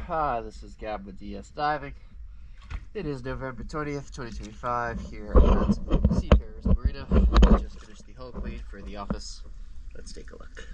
Hi, this is Gab with DS Diving. It is November 20th, 2025 here at Seafarers Marina. We just finished the hull clean for the office. Let's take a look.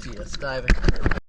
DS Diving.